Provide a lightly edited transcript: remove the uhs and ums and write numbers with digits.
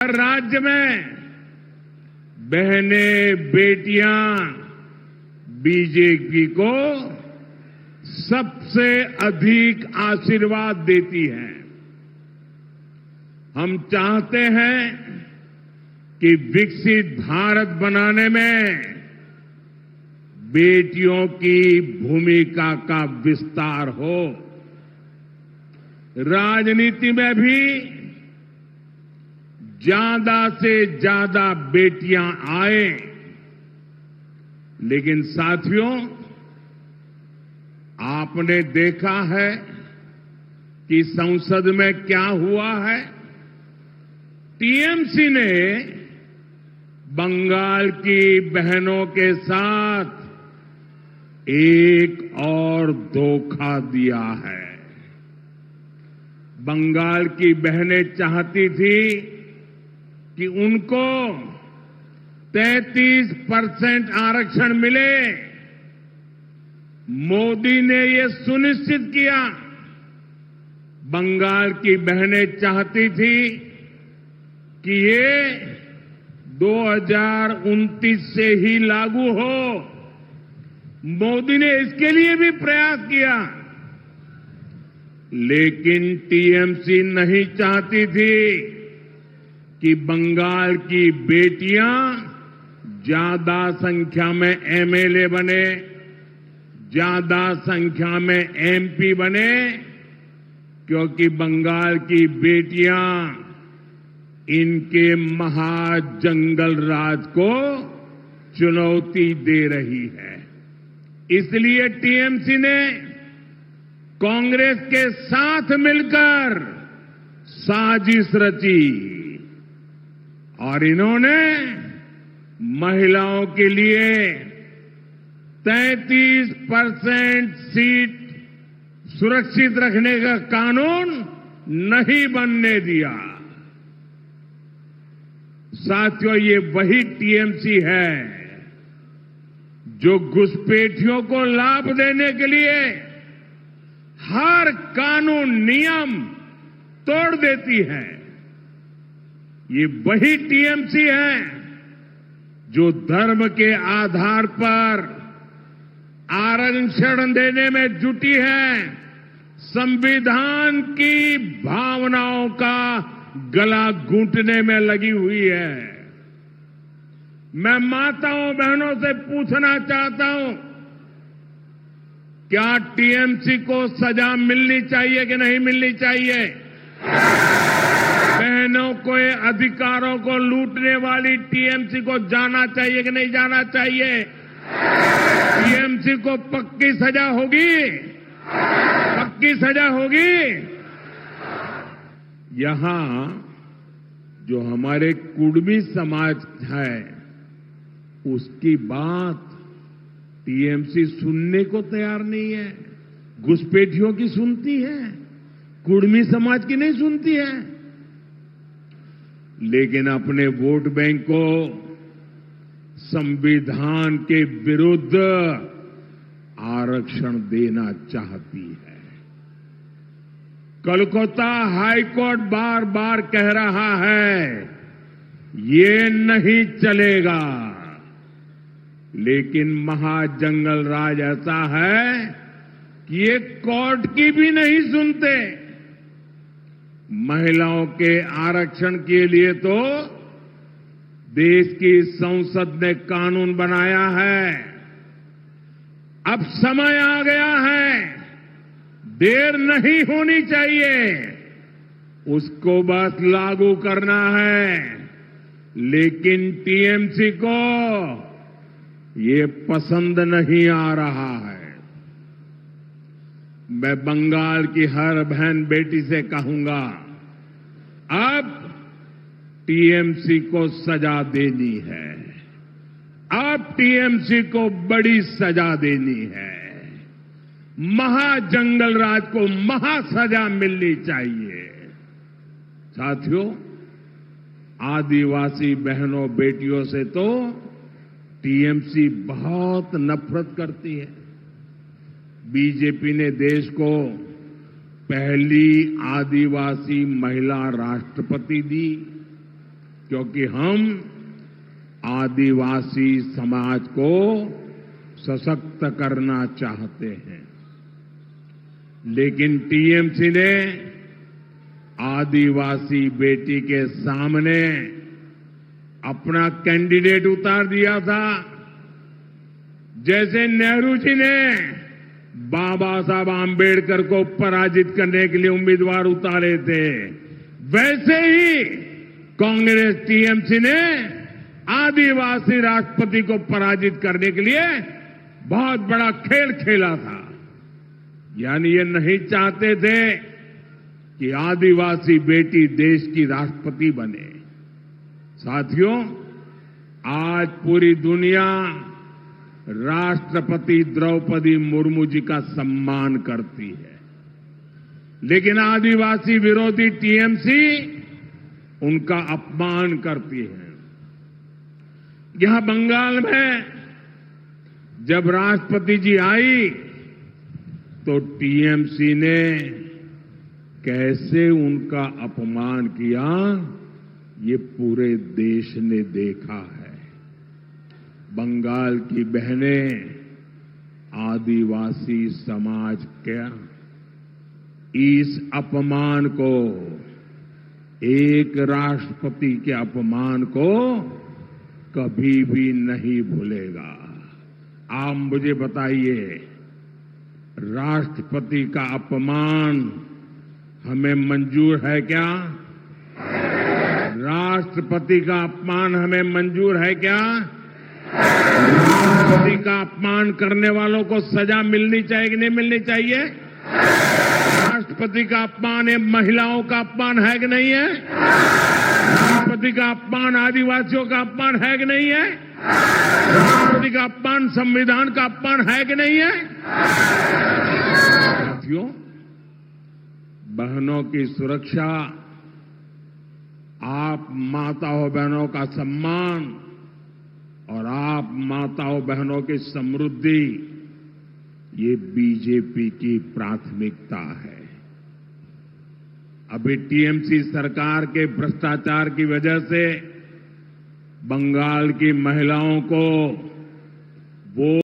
हर राज्य में बहनें बेटियां बीजेपी को सबसे अधिक आशीर्वाद देती हैं। हम चाहते हैं कि विकसित भारत बनाने में बेटियों की भूमिका का विस्तार हो। राजनीति में भी ज्यादा से ज्यादा बेटियां आए, लेकिन साथियों, आपने देखा है कि संसद में क्या हुआ है। टीएमसी ने बंगाल की बहनों के साथ एक और धोखा दिया है। बंगाल की बहनें चाहती थी कि उनको 33% आरक्षण मिले। मोदी ने ये सुनिश्चित किया। बंगाल की बहनें चाहती थी कि ये 2029 से ही लागू हो। मोदी ने इसके लिए भी प्रयास किया, लेकिन टीएमसी नहीं चाहती थी कि बंगाल की बेटियां ज्यादा संख्या में एमएलए बने, ज्यादा संख्या में एमपी बने, क्योंकि बंगाल की बेटियां इनके महाजंगल राज को चुनौती दे रही है। इसलिए टीएमसी ने कांग्रेस के साथ मिलकर साजिश रची और इन्होंने महिलाओं के लिए 33% सीट सुरक्षित रखने का कानून नहीं बनने दिया। साथियों, ये वही टीएमसी है जो घुसपैठियों को लाभ देने के लिए हर कानून नियम तोड़ देती है। ये वही टीएमसी है जो धर्म के आधार पर आरक्षण देने में जुटी है, संविधान की भावनाओं का गला घूंटने में लगी हुई है। मैं माताओं बहनों से पूछना चाहता हूं, क्या टीएमसी को सजा मिलनी चाहिए कि नहीं मिलनी चाहिए? बहनों के अधिकारों को लूटने वाली टीएमसी को जाना चाहिए कि नहीं जाना चाहिए? टीएमसी को पक्की सजा होगी? पक्की सजा होगी? यहां जो हमारे कुड़मी समाज है, उसकी बात टीएमसी सुनने को तैयार नहीं है। घुसपैठियों की सुनती है, कुड़मी समाज की नहीं सुनती है। लेकिन अपने वोट बैंक को संविधान के विरुद्ध आरक्षण देना चाहती है। कोलकाता हाईकोर्ट बार बार कह रहा है ये नहीं चलेगा, लेकिन महाजंगल राज ऐसा है कि ये कोर्ट की भी नहीं सुनते। महिलाओं के आरक्षण के लिए तो देश की संसद ने कानून बनाया है। अब समय आ गया है, देर नहीं होनी चाहिए, उसको बस लागू करना है। लेकिन टीएमसी को ये पसंद नहीं आ रहा है। मैं बंगाल की हर बहन बेटी से कहूंगा, अब टीएमसी को सजा देनी है। अब टीएमसी को बड़ी सजा देनी है। महाजंगल राज को महासजा मिलनी चाहिए। साथियों, आदिवासी बहनों बेटियों से तो टीएमसी बहुत नफरत करती है। बीजेपी ने देश को पहली आदिवासी महिला राष्ट्रपति दी। क्योंकि हम आदिवासी समाज को सशक्त करना चाहते हैं। लेकिन टीएमसी ने आदिवासी बेटी के सामने अपना कैंडिडेट उतार दिया था। जैसे नेहरू जी ने बाबा साहब आंबेडकर को पराजित करने के लिए उम्मीदवार उतारे थे, वैसे ही कांग्रेस टीएमसी ने आदिवासी राष्ट्रपति को पराजित करने के लिए बहुत बड़ा खेल खेला था। यानी ये नहीं चाहते थे कि आदिवासी बेटी देश की राष्ट्रपति बने। साथियों, आज पूरी दुनिया राष्ट्रपति द्रौपदी मुर्मू जी का सम्मान करती है, लेकिन आदिवासी विरोधी टीएमसी उनका अपमान करती है। यहां बंगाल में जब राष्ट्रपति जी आई तो टीएमसी ने कैसे उनका अपमान किया, ये पूरे देश ने देखा है। बंगाल की बहनें आदिवासी समाज के इस अपमान को, एक राष्ट्रपति के अपमान को कभी भी नहीं भूलेगा। आप मुझे बताइए, राष्ट्रपति का अपमान हमें मंजूर है क्या? राष्ट्रपति का अपमान हमें मंजूर है क्या? राष्ट्रपति का अपमान करने वालों को सजा मिलनी चाहिए कि नहीं मिलनी चाहिए? राष्ट्रपति का अपमान ये महिलाओं का अपमान है कि नहीं है? राष्ट्रपति का अपमान आदिवासियों का अपमान है कि नहीं है? राष्ट्रपति का अपमान संविधान का अपमान है कि नहीं है? साथियों, बहनों की सुरक्षा, आप माताओं बहनों का सम्मान और आप माताओं बहनों की समृद्धि, ये बीजेपी की प्राथमिकता है। अभी टीएमसी सरकार के भ्रष्टाचार की वजह से बंगाल की महिलाओं को वो